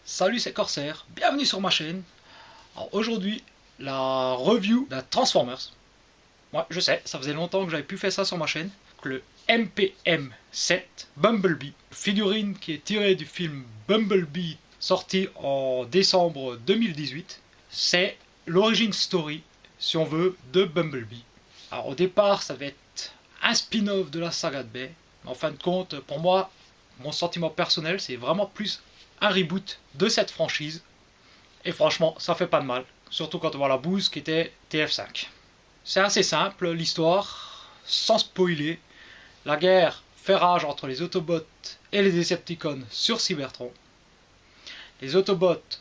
Salut, c'est Corsair, bienvenue sur ma chaîne. Alors aujourd'hui, la review d'un Transformers. Moi, je sais, ça faisait longtemps que j'avais plus fait ça sur ma chaîne. Le MPM7 Bumblebee, figurine qui est tirée du film Bumblebee sorti en décembre 2018. C'est l'origin story, si on veut, de Bumblebee. Alors au départ, ça va être un spin-off de la saga de Bay. Mais en fin de compte, pour moi, mon sentiment personnel, c'est vraiment plus un reboot de cette franchise. Et franchement, ça fait pas de mal. Surtout quand on voit la bouse qui était TF5. C'est assez simple, l'histoire, sans spoiler. La guerre fait rage entre les Autobots et les Decepticons sur Cybertron. Les Autobots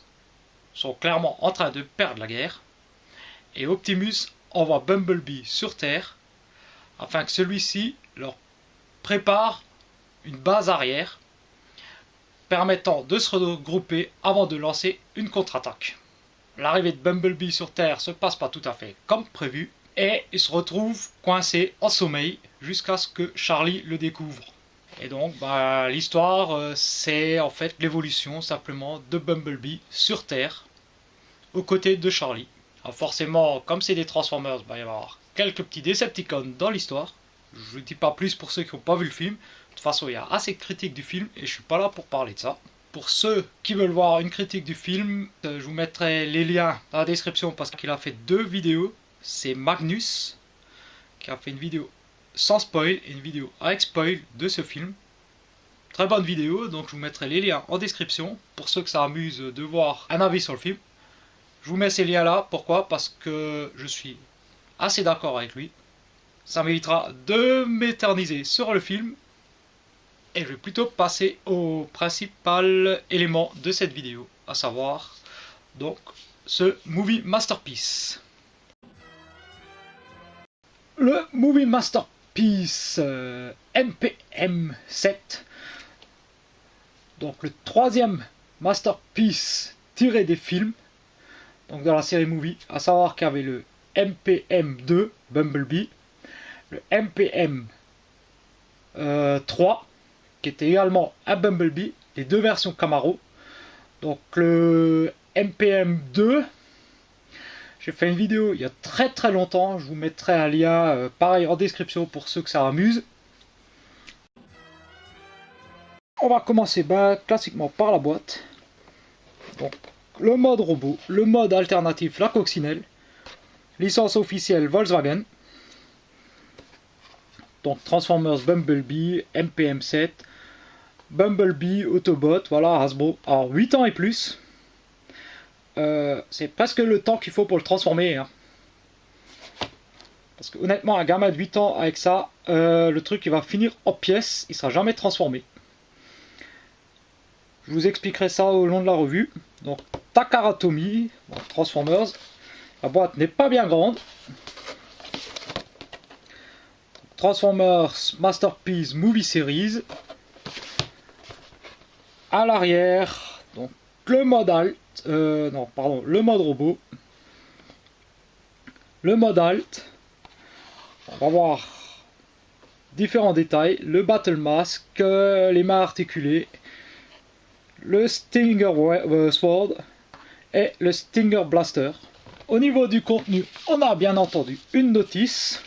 sont clairement en train de perdre la guerre. Et Optimus envoie Bumblebee sur Terre afin que celui-ci leur prépare une base arrière permettant de se regrouper avant de lancer une contre-attaque. L'arrivée de Bumblebee sur Terre se passe pas tout à fait comme prévu et il se retrouve coincé en sommeil jusqu'à ce que Charlie le découvre. Et donc l'histoire c'est en fait l'évolution simplement de Bumblebee sur Terre aux côtés de Charlie. Alors forcément, comme c'est des Transformers, il va y avoir quelques petits Decepticons dans l'histoire. Je ne dis pas plus pour ceux qui n'ont pas vu le film. De toute façon, il y a assez de critiques du film et je suis pas là pour parler de ça. Pour ceux qui veulent voir une critique du film, je vous mettrai les liens dans la description parce qu'il a fait 2 vidéos. C'est Magnus qui a fait une vidéo sans spoil et une vidéo avec spoil de ce film. Très bonne vidéo, donc je vous mettrai les liens en description pour ceux que ça amuse de voir un avis sur le film. Je vous mets ces liens là, pourquoi? Parce que je suis assez d'accord avec lui. Ça m'évitera de m'éterniser sur le film. Et je vais plutôt passer au principal élément de cette vidéo, à savoir donc ce Movie Masterpiece. Le Movie Masterpiece MPM7, donc le 3e Masterpiece tiré des films, donc dans la série Movie, à savoir qu'il y avait le MPM2 Bumblebee, le MPM3 qui était également un Bumblebee, les 2 versions Camaro. Donc le MPM2, j'ai fait une vidéo il y a très longtemps, je vous mettrai un lien pareil en description pour ceux que ça amuse. On va commencer classiquement par la boîte. Donc le mode robot, le mode alternatif la coccinelle, licence officielle Volkswagen. Donc Transformers Bumblebee, MPM7, Bumblebee, Autobot, voilà, Hasbro. Alors 8 ans et plus. C'est presque le temps qu'il faut pour le transformer. Hein. Parce que honnêtement, un gamin de 8 ans avec ça, le truc il va finir en pièces, il sera jamais transformé. Je vous expliquerai ça au long de la revue. Donc Takara Tomy, Transformers. La boîte n'est pas bien grande. Transformers Masterpiece Movie Series. À l'arrière, donc le mode alt, le mode robot, le mode alt. On va voir différents détails, le battle mask, les mains articulées, le Stinger Sword et le Stinger Blaster. Au niveau du contenu, on a bien entendu une notice.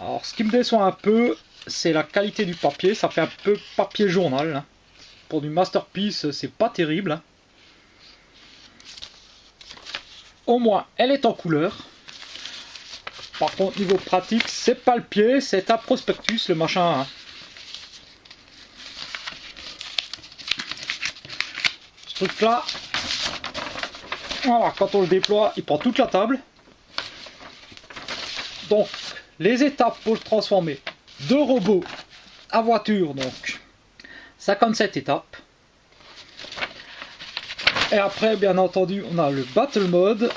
Alors ce qui me déçoit un peu, c'est la qualité du papier, ça fait un peu papier journal. Hein. Pour du Masterpiece, c'est pas terrible. Hein. Au moins, elle est en couleur. Par contre, niveau pratique, c'est pas le pied, c'est un prospectus, le machin. Hein. Ce truc-là, voilà, quand on le déploie, il prend toute la table. Donc, les étapes pour le transformer de robot à voiture, donc 57 étapes. Et après, bien entendu, on a le Battle Mode.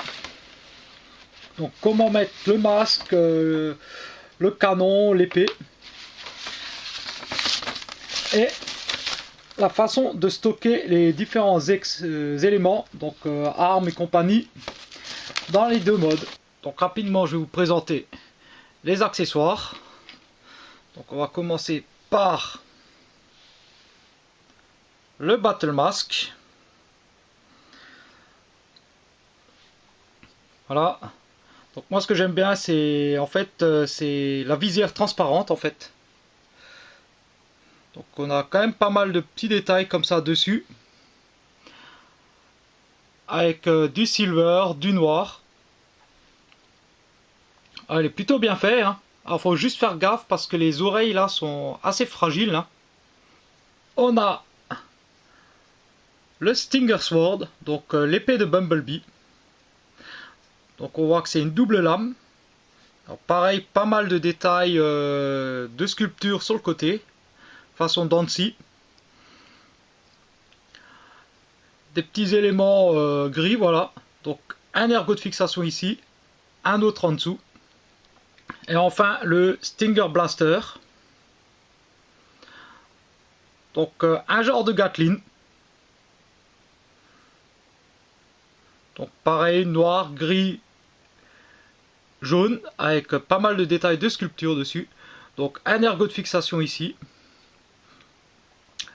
Donc, comment mettre le masque, le canon, l'épée. Et la façon de stocker les différents éléments, donc armes et compagnie, dans les 2 modes. Donc, rapidement, je vais vous présenter les accessoires. Donc, on va commencer par le Battle Mask. Voilà. Donc moi ce que j'aime bien c'est en fait c'est la visière transparente en fait. Donc on a quand même pas mal de petits détails comme ça dessus. Avec du silver, du noir. Elle est plutôt bien faite. Hein. Alors faut juste faire gaffe parce que les oreilles là sont assez fragiles. Hein. On a le Stinger Sword, donc l'épée de Bumblebee. Donc on voit que c'est une double lame. Alors pareil, pas mal de détails de sculpture sur le côté, façon Dancy. Des petits éléments gris, voilà. Donc un ergot de fixation ici, un autre en dessous. Et enfin le Stinger Blaster. Donc un genre de Gatling. Donc pareil, noir, gris, jaune, avec pas mal de détails de sculpture dessus. Donc un ergot de fixation ici.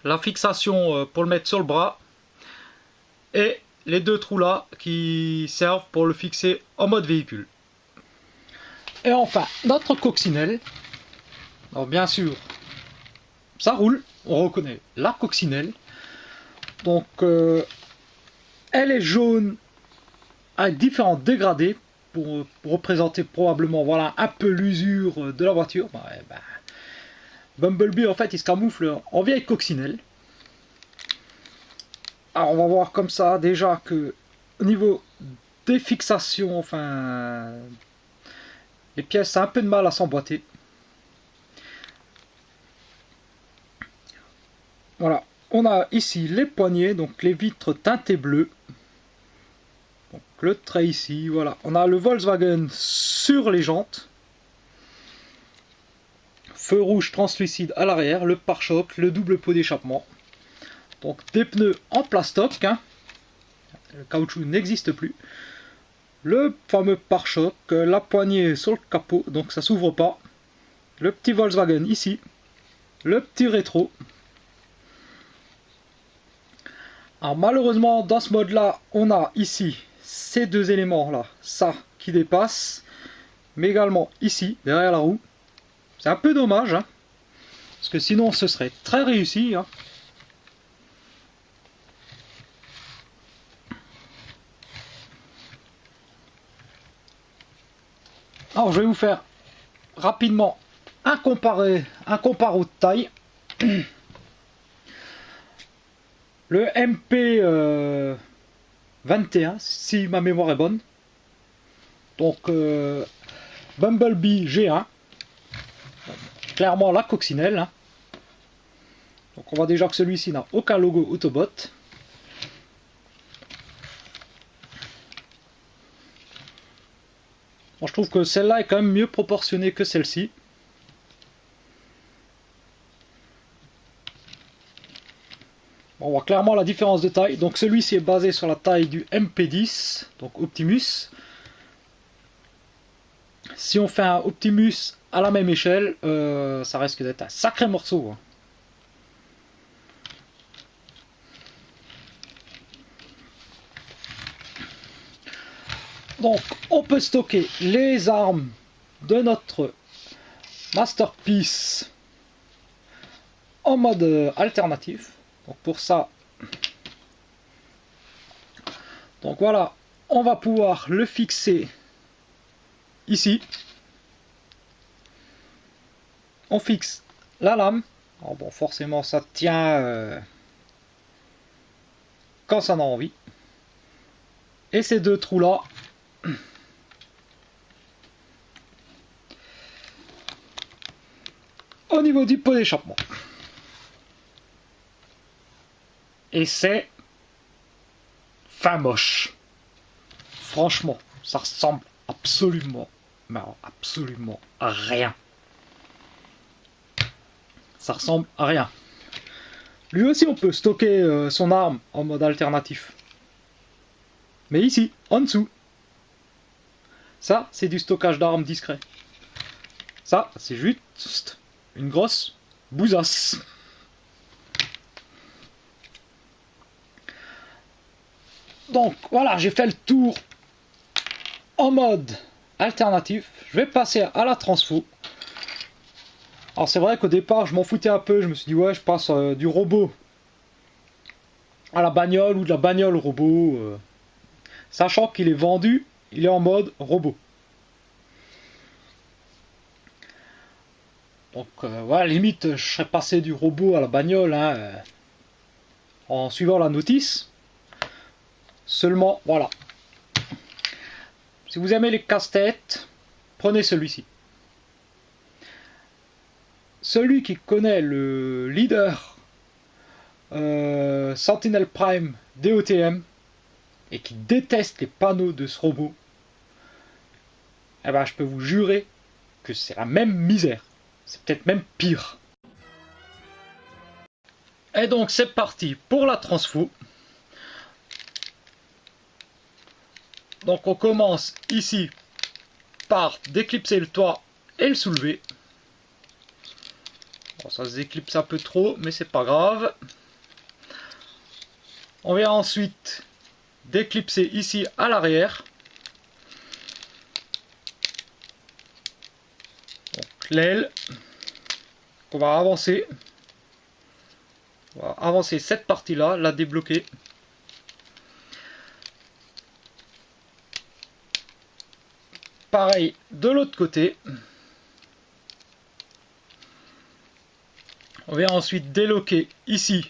La fixation pour le mettre sur le bras. Et les deux trous là qui servent pour le fixer en mode véhicule. Et enfin, notre coccinelle. Alors bien sûr, ça roule, on reconnaît la coccinelle. Donc elle est jaune avec différents dégradés pour représenter probablement voilà, un peu l'usure de la voiture. Bumblebee en fait il se camoufle en vieille coccinelle. Alors on va voir comme ça déjà que au niveau des fixations, enfin les pièces ça a un peu de mal à s'emboîter. Voilà, on a ici les poignées, donc les vitres teintées bleues. Donc le trait ici, voilà. On a le Volkswagen sur les jantes. Feu rouge translucide à l'arrière, le pare-choc, le double pot d'échappement. Donc des pneus en plastoc, hein. Le caoutchouc n'existe plus. Le fameux pare-choc, la poignée sur le capot, donc ça s'ouvre pas. Le petit Volkswagen ici. Le petit rétro. Alors malheureusement dans ce mode là on a ici ces deux éléments là, ça qui dépasse, mais également ici derrière la roue. C'est un peu dommage hein, parce que sinon ce serait très réussi hein. Alors je vais vous faire rapidement un comparo de taille. Le MP 21 si ma mémoire est bonne. Donc Bumblebee G1. Clairement la coccinelle. Hein. Donc on voit déjà que celui-ci n'a aucun logo Autobot. Bon, je trouve que celle-là est quand même mieux proportionnée que celle-ci. On voit clairement la différence de taille. Donc celui-ci est basé sur la taille du MP10, donc Optimus. Si on fait un Optimus à la même échelle, ça risque d'être un sacré morceau. Hein. Donc on peut stocker les armes de notre Masterpiece en mode alternatif. Donc pour ça, donc voilà, on va pouvoir le fixer ici. On fixe la lame. Alors bon, forcément ça tient quand ça en a envie. Et ces deux trous là, au niveau du pot d'échappement. Et c'est fin moche. Franchement, ça ressemble absolument, mais absolument à rien. Ça ressemble à rien. Lui aussi, on peut stocker son arme en mode alternatif. Mais ici, en dessous, ça, c'est du stockage d'armes discret. Ça, c'est juste une grosse bousasse. Donc voilà, j'ai fait le tour en mode alternatif. Je vais passer à la transfo. Alors c'est vrai qu'au départ je m'en foutais un peu, je me suis dit ouais je passe du robot à la bagnole ou de la bagnole au robot, sachant qu'il est vendu, il est en mode robot. Donc voilà, limite je serais passé du robot à la bagnole hein, en suivant la notice. Seulement voilà, si vous aimez les casse-têtes, prenez celui-ci. Celui qui connaît le leader Sentinel Prime DOTM et qui déteste les panneaux de ce robot, eh ben, je peux vous jurer que c'est la même misère. C'est peut-être même pire. Et donc c'est parti pour la transfo. Donc on commence ici par déclipser le toit et le soulever. Bon, ça se déclipse un peu trop, mais c'est pas grave. On vient ensuite déclipser ici à l'arrière. Donc l'aile qu'on va avancer. On va avancer cette partie-là, la débloquer. Pareil de l'autre côté. On vient ensuite déloquer ici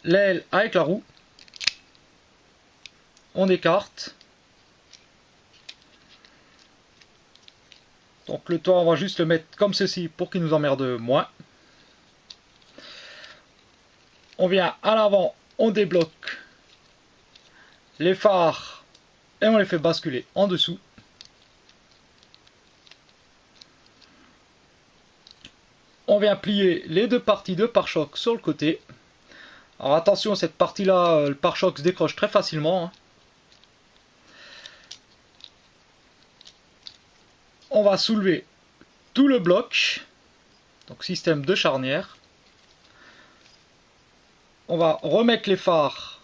l'aile avec la roue. On écarte. Donc le toit, on va juste le mettre comme ceci pour qu'il nous emmerde moins. On vient à l'avant, on débloque les phares et on les fait basculer en dessous. On vient plier les deux parties de pare-choc sur le côté. Alors attention, cette partie-là, le pare-choc se décroche très facilement. Hein. On va soulever tout le bloc. Donc système de charnière. On va remettre les phares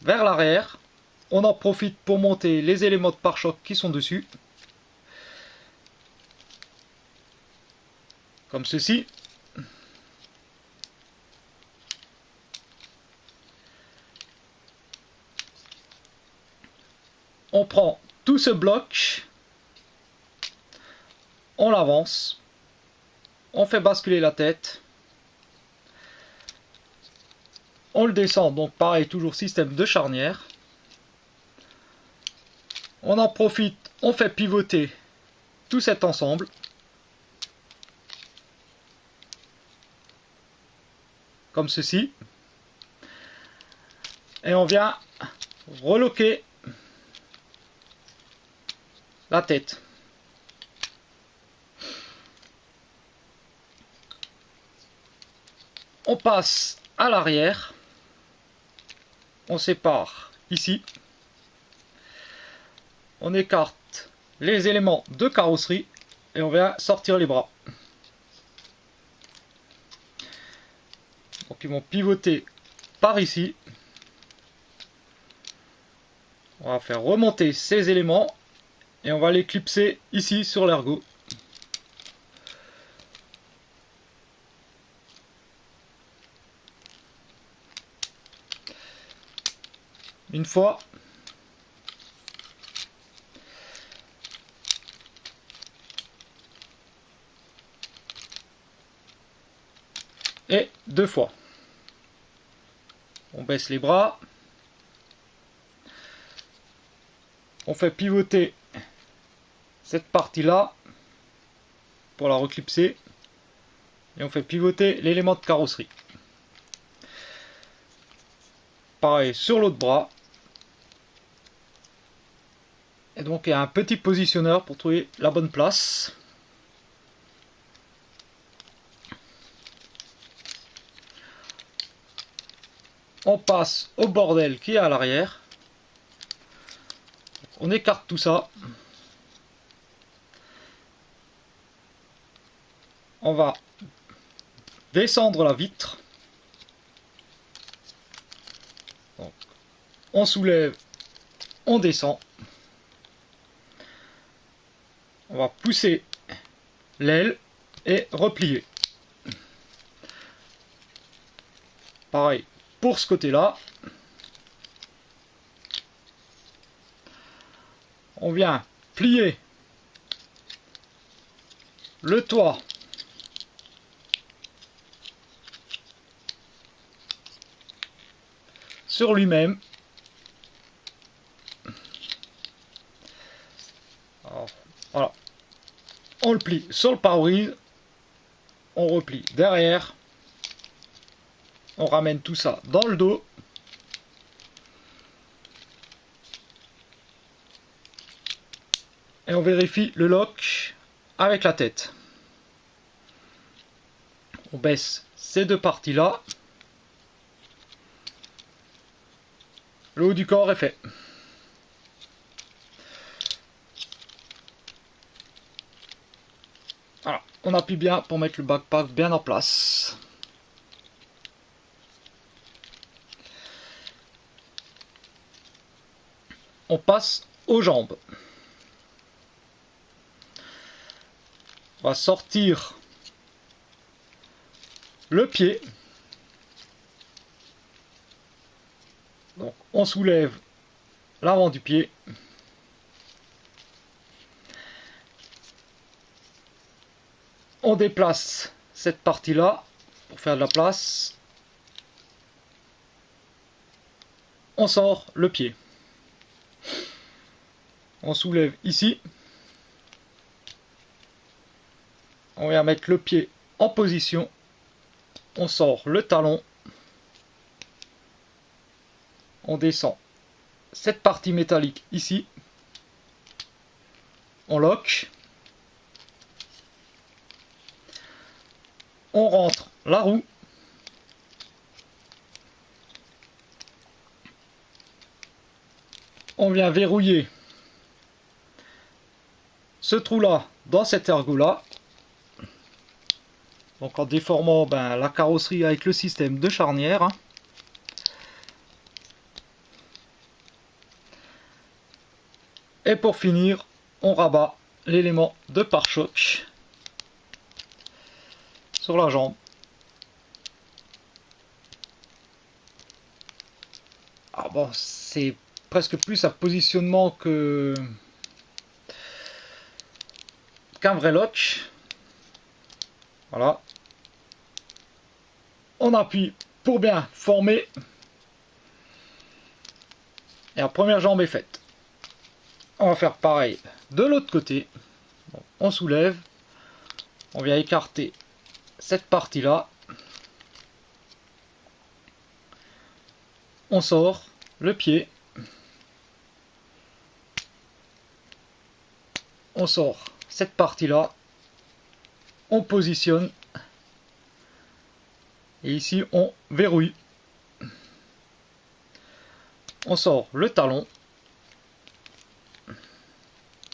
vers l'arrière. On en profite pour monter les éléments de pare-choc qui sont dessus. Comme ceci. On prend tout ce bloc, on l'avance, on fait basculer la tête, on le descend, donc pareil, toujours système de charnière. On en profite, on fait pivoter tout cet ensemble. Comme ceci. Et on vient reloquer la tête. On passe à l'arrière. On sépare ici. On écarte les éléments de carrosserie et on vient sortir les bras. Donc ils vont pivoter par ici. On va faire remonter ces éléments et on va les clipser ici sur l'ergot. Une fois. Et deux fois. On baisse les bras. On fait pivoter cette partie-là pour la reclipser. Et on fait pivoter l'élément de carrosserie. Pareil sur l'autre bras. Et donc il y a un petit positionneur pour trouver la bonne place. On passe au bordel qui est à l'arrière. On écarte tout ça. On va descendre la vitre. Donc, on soulève on descend. On va pousser l'aile et replier. Pareil pour ce côté-là. On vient plier le toit sur lui-même. Voilà. On le plie sur le pare-brise. On replie derrière. On ramène tout ça dans le dos. Et on vérifie le lock avec la tête. On baisse ces deux parties-là. Le haut du corps est fait. Voilà, on appuie bien pour mettre le backpack bien en place. On passe aux jambes. On va sortir le pied. Donc on soulève l'avant du pied. On déplace cette partie-là pour faire de la place. On sort le pied. On soulève ici. On vient mettre le pied en position. On sort le talon. On descend cette partie métallique ici. On lock. On rentre la roue. On vient verrouiller ce trou là dans cet ergot là. Donc en déformant la carrosserie avec le système de charnière. Hein. Et pour finir, on rabat l'élément de pare-choc sur la jambe. Ah bon, c'est presque plus à positionnement qu'un vrai lock. Voilà. On appuie pour bien former. Et la première jambe est faite. On va faire pareil de l'autre côté. Bon, on soulève. On vient écarter cette partie-là. On sort le pied. On sort cette partie-là. On positionne. Et ici, on verrouille. On sort le talon.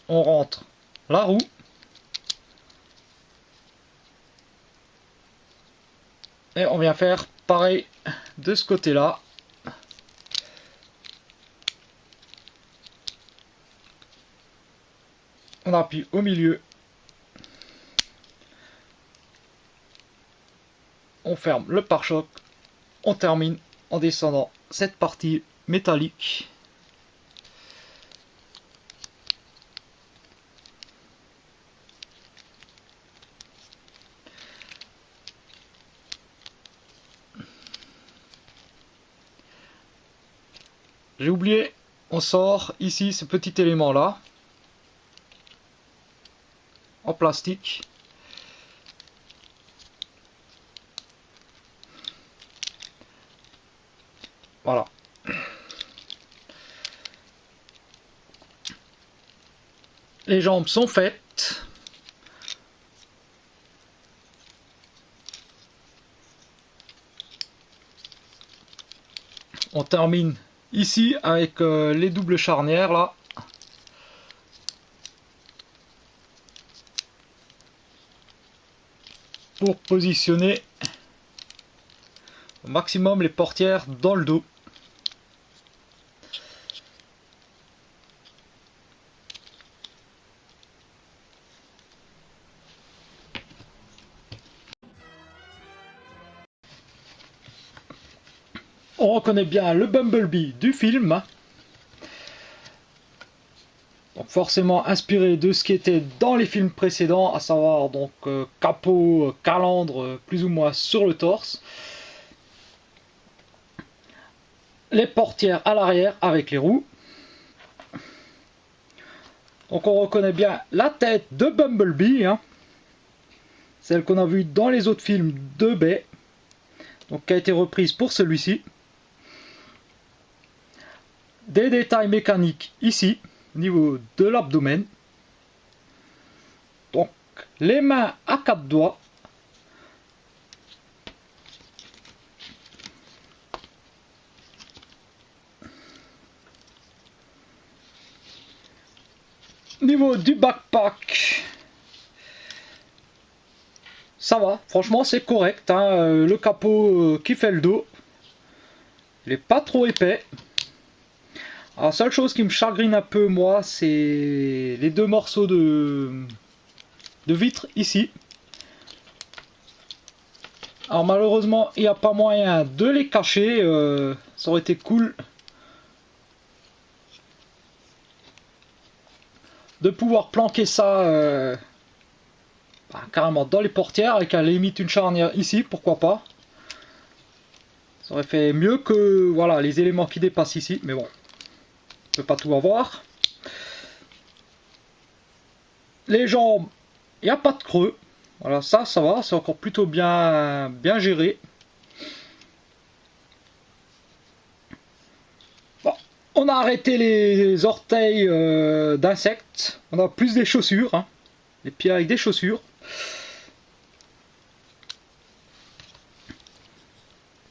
On rentre la roue. Et on vient faire pareil de ce côté-là. On appuie au milieu. On ferme le pare-choc. On termine en descendant cette partie métallique. J'ai oublié, on sort ici ce petit élément là en plastique. Voilà. Les jambes sont faites. On termine ici avec les doubles charnières là. Pour positionner au maximum les portières dans le dos. On reconnaît bien le Bumblebee du film. Donc forcément inspiré de ce qui était dans les films précédents, à savoir donc capot, calandre plus ou moins sur le torse. Les portières à l'arrière avec les roues. Donc on reconnaît bien la tête de Bumblebee, hein, celle qu'on a vue dans les autres films de Bay, donc qui a été reprise pour celui-ci. Des détails mécaniques ici, au niveau de l'abdomen. Donc les mains à 4 doigts. Niveau du backpack, ça va, franchement c'est correct, hein. Le capot qui fait le dos, il n'est pas trop épais. Alors, la seule chose qui me chagrine un peu moi, c'est les deux morceaux de vitre ici. Alors malheureusement il n'y a pas moyen de les cacher, ça aurait été cool de pouvoir planquer ça carrément dans les portières avec à la limite une charnière ici, pourquoi pas. Ça aurait fait mieux que voilà les éléments qui dépassent ici, mais bon, on peut pas tout avoir. Les jambes, il n'y a pas de creux, voilà, ça va, c'est encore plutôt bien géré. On a arrêté les orteils d'insectes. On a plus des chaussures, hein. Les pieds avec des chaussures.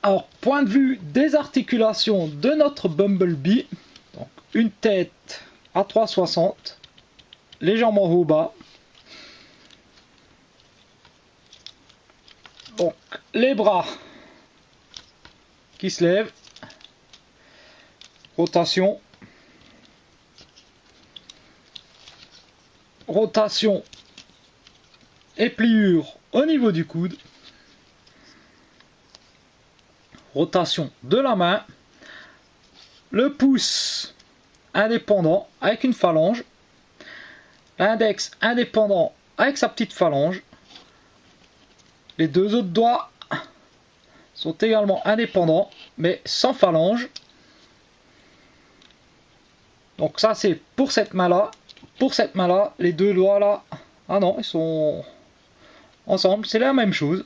Alors, point de vue des articulations de notre Bumblebee. Donc, une tête à 360. Les jambes en haut bas. Donc, les bras qui se lèvent. Rotation. Rotation et pliure au niveau du coude. Rotation de la main. Le pouce indépendant avec une phalange. L'index indépendant avec sa petite phalange. Les deux autres doigts sont également indépendants mais sans phalange. Donc ça c'est pour cette main là. Pour cette main là, les deux doigts là, ah non, ils sont ensemble, c'est la même chose.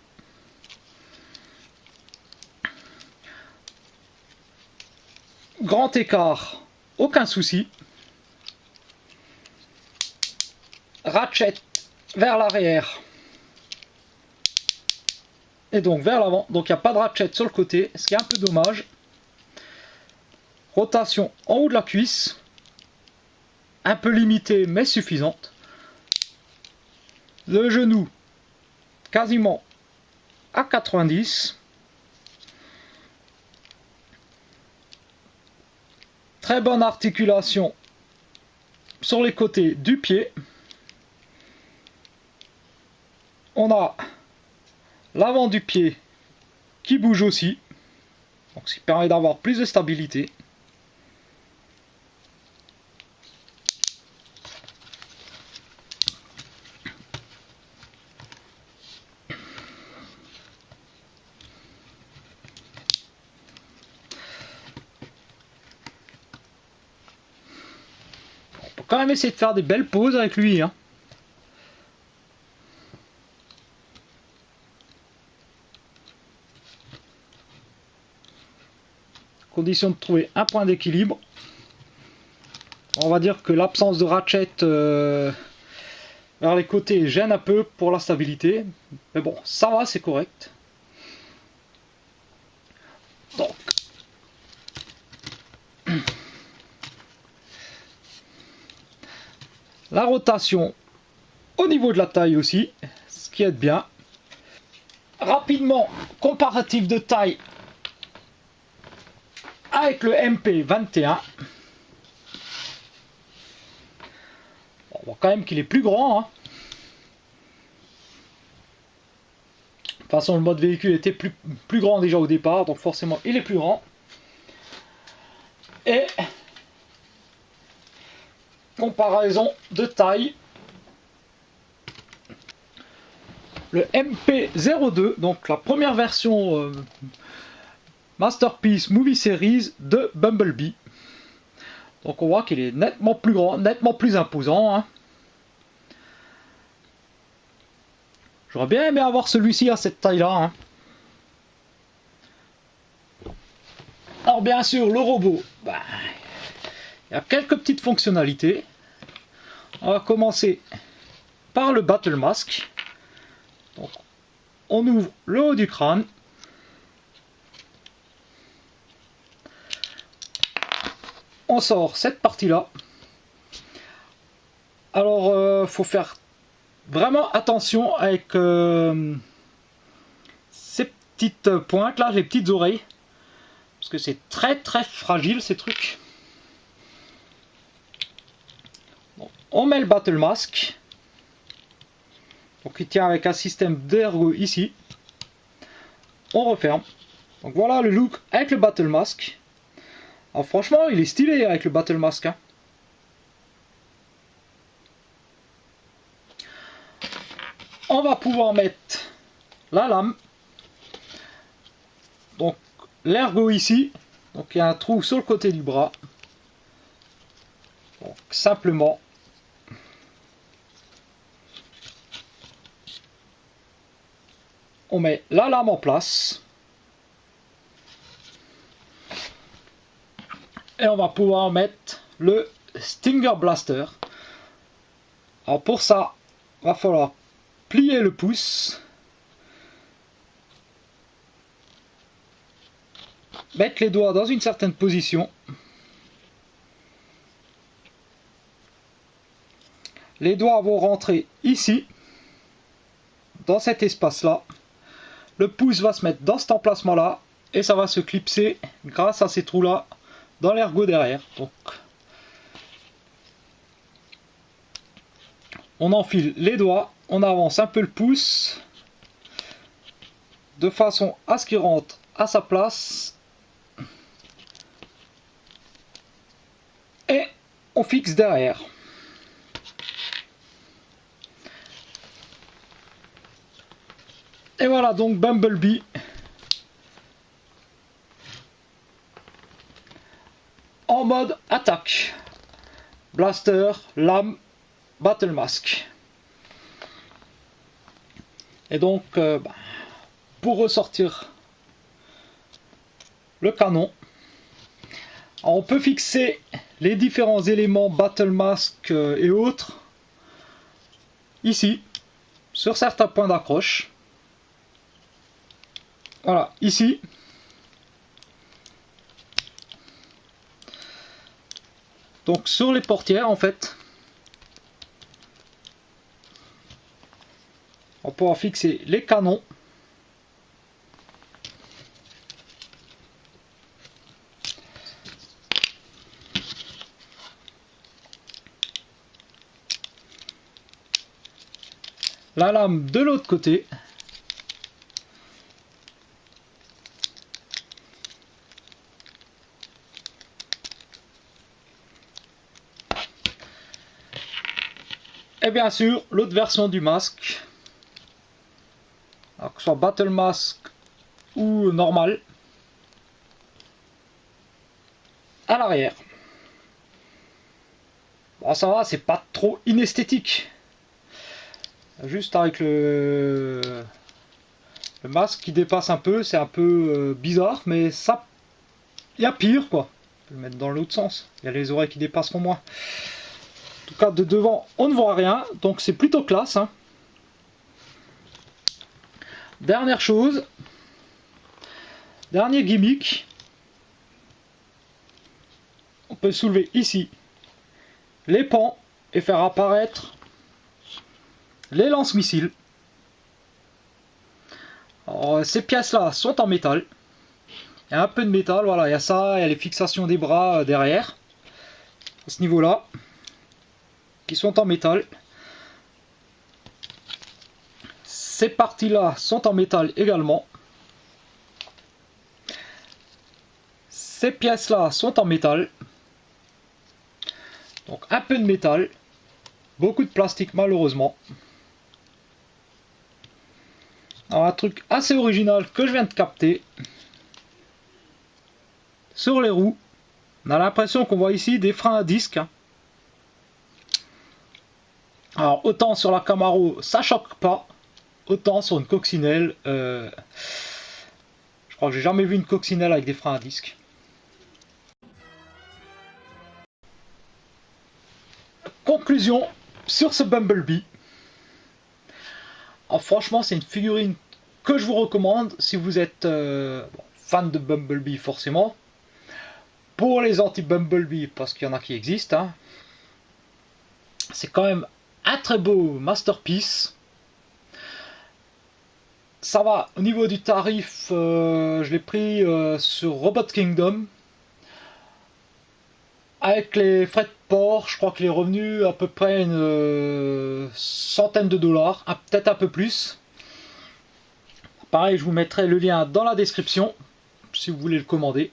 Grand écart, aucun souci. Ratchet vers l'arrière. Et donc vers l'avant, donc il n'y a pas de ratchet sur le côté, ce qui est un peu dommage. Rotation en haut de la cuisse. Un peu limitée mais suffisante. Le genou quasiment à 90. Très bonne articulation sur les côtés du pied. On a l'avant du pied qui bouge aussi, donc ce qui permet d'avoir plus de stabilité. Quand même essayer de faire des belles pauses avec lui, hein. Condition de trouver un point d'équilibre. On va dire que l'absence de ratchet vers les côtés gêne un peu pour la stabilité, mais bon, ça va, c'est correct. Donc la rotation au niveau de la taille aussi, ce qui aide bien. Rapidement, comparatif de taille avec le MP21. On voit quand même qu'il est plus grand, hein. De toute façon, le mode véhicule était plus grand déjà au départ, donc forcément il est plus grand. Et comparaison de taille. Le MP02, donc la première version Masterpiece Movie Series de Bumblebee. Donc on voit qu'il est nettement plus grand, nettement plus imposant. Hein. J'aurais bien aimé avoir celui-ci à cette taille-là. Hein. Alors bien sûr, le robot, bah, il y a quelques petites fonctionnalités. On va commencer par le Battle Mask. Donc, on ouvre le haut du crâne. On sort cette partie-là. Alors, faut faire vraiment attention avec ces petites pointes là, les petites oreilles. Parce que c'est très très fragile ces trucs. Bon, on met le Battle Mask. Donc il tient avec un système d'ergot ici. On referme. Donc voilà le look avec le Battle Mask. Alors franchement il est stylé avec le Battle Mask. Hein. On va pouvoir mettre la lame. Donc l'ergot ici. Donc il y a un trou sur le côté du bras. Donc simplement. On met la lame en place. Et on va pouvoir mettre le Stinger Blaster. Alors pour ça, il va falloir plier le pouce. Mettre les doigts dans une certaine position. Les doigts vont rentrer ici, dans cet espace-là. Le pouce va se mettre dans cet emplacement-là et ça va se clipser grâce à ces trous-là dans l'ergot derrière. Donc, on enfile les doigts, on avance un peu le pouce de façon à ce qu'il rentre à sa place et on fixe derrière. Et voilà donc Bumblebee en mode attaque. Blaster, lame, Battle Mask. Et donc pour ressortir le canon, on peut fixer les différents éléments Battle Mask et autres ici sur certains points d'accroche. Voilà, ici. Donc sur les portières en fait, on pourra fixer les canons. La lame de l'autre côté. Et bien sûr, l'autre version du masque, alors que ce soit Battle Mask ou normal, à l'arrière. Bon, ça va, c'est pas trop inesthétique. Juste avec le masque qui dépasse un peu, c'est un peu bizarre, mais ça, il y a pire quoi. On peut le mettre dans l'autre sens, il y a les oreilles qui dépasseront moins. En tout cas de devant on ne voit rien, donc c'est plutôt classe. Hein. Dernière chose, dernier gimmick, on peut soulever ici les pans et faire apparaître les lance-missiles. Ces pièces là sont en métal, il y a un peu de métal, voilà, il y a ça, il y a les fixations des bras derrière, à ce niveau là, qui sont en métal. Ces parties là sont en métal également. Ces pièces là sont en métal. Donc un peu de métal, beaucoup de plastique malheureusement. Alors un truc assez original que je viens de capter. Sur les roues, on a l'impression qu'on voit ici des freins à disque. Alors autant sur la Camaro ça choque pas, autant sur une coccinelle, je crois que j'ai jamais vu une coccinelle avec des freins à disque. Conclusion sur ce Bumblebee. Alors franchement c'est une figurine que je vous recommande si vous êtes fan de Bumblebee forcément. Pour les anti-Bumblebee, parce qu'il y en a qui existent, hein, c'est quand même un très beau masterpiece. Ça va, au niveau du tarif, je l'ai pris sur Robot Kingdom. Avec les frais de port, je crois qu'il est revenu à peu près une centaine de dollars, peut-être un peu plus. Pareil, je vous mettrai le lien dans la description, si vous voulez le commander.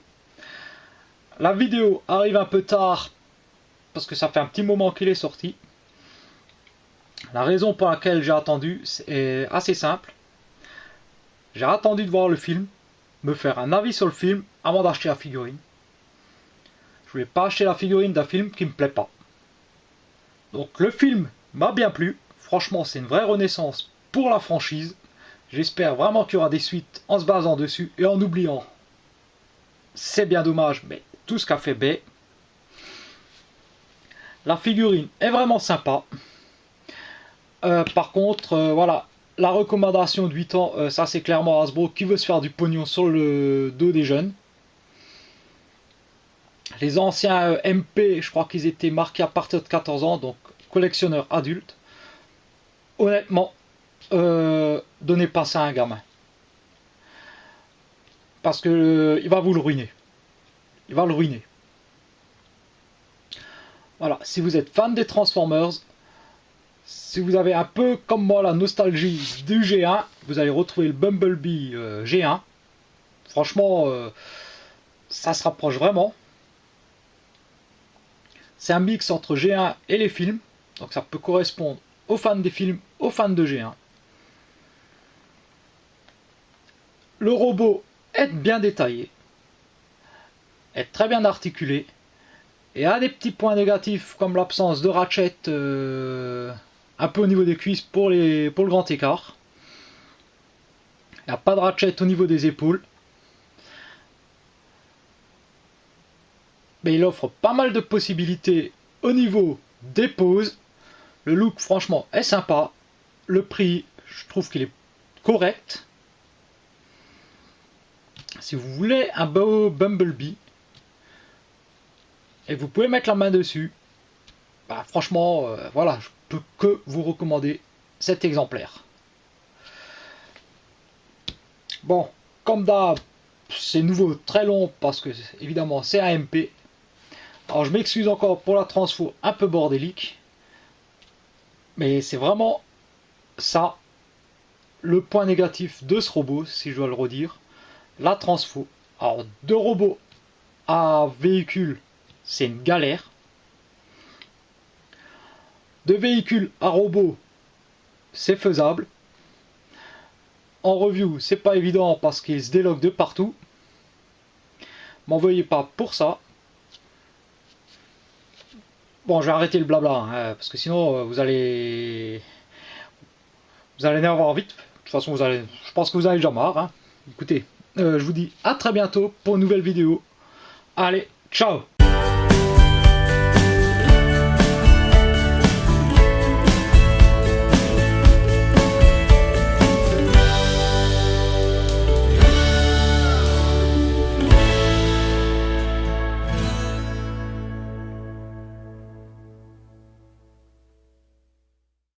La vidéo arrive un peu tard, parce que ça fait un petit moment qu'il est sorti. La raison pour laquelle j'ai attendu est assez simple. J'ai attendu de voir le film, me faire un avis sur le film avant d'acheter la figurine. Je voulais pas acheter la figurine d'un film qui me plaît pas. Donc le film m'a bien plu. Franchement, c'est une vraie renaissance pour la franchise. J'espère vraiment qu'il y aura des suites en se basant dessus et en oubliant. C'est bien dommage, mais tout ce qu'a fait Bay. La figurine est vraiment sympa. Par contre, voilà, la recommandation de 8 ans, ça c'est clairement Hasbro qui veut se faire du pognon sur le dos des jeunes. Les anciens MP, je crois qu'ils étaient marqués à partir de 14 ans, donc collectionneurs adultes. Honnêtement, donnez pas ça à un gamin. Parce que il va vous le ruiner. Il va le ruiner. Voilà, si vous êtes fan des Transformers, si vous avez un peu comme moi la nostalgie du G1, vous allez retrouver le Bumblebee G1. Franchement, ça se rapproche vraiment. C'est un mix entre G1 et les films, donc ça peut correspondre aux fans des films, aux fans de G1. Le robot est bien détaillé, est très bien articulé, et a des petits points négatifs comme l'absence de ratchet un peu au niveau des cuisses pour le grand écart. Il n'y a pas de ratchet au niveau des épaules. Mais il offre pas mal de possibilités au niveau des poses. Le look franchement est sympa. Le prix, je trouve qu'il est correct. Si vous voulez un beau Bumblebee et vous pouvez mettre la main dessus, bah franchement, voilà, je peux que vous recommander cet exemplaire. Bon, comme d'hab, c'est nouveau très long parce que évidemment c'est un MP. Alors je m'excuse encore pour la transfo un peu bordélique, mais c'est vraiment ça le point négatif de ce robot, si je dois le redire, la transfo. Alors de robot à véhicule, c'est une galère. De véhicule à robot, c'est faisable. En review, c'est pas évident parce qu'il se déloque de partout. M'envoyez pas pour ça. Bon, je vais arrêter le blabla, hein, parce que sinon vous allez énerver vite. De toute façon, je pense que vous avez déjà marre. Hein. Écoutez, je vous dis à très bientôt pour une nouvelle vidéo. Allez, ciao!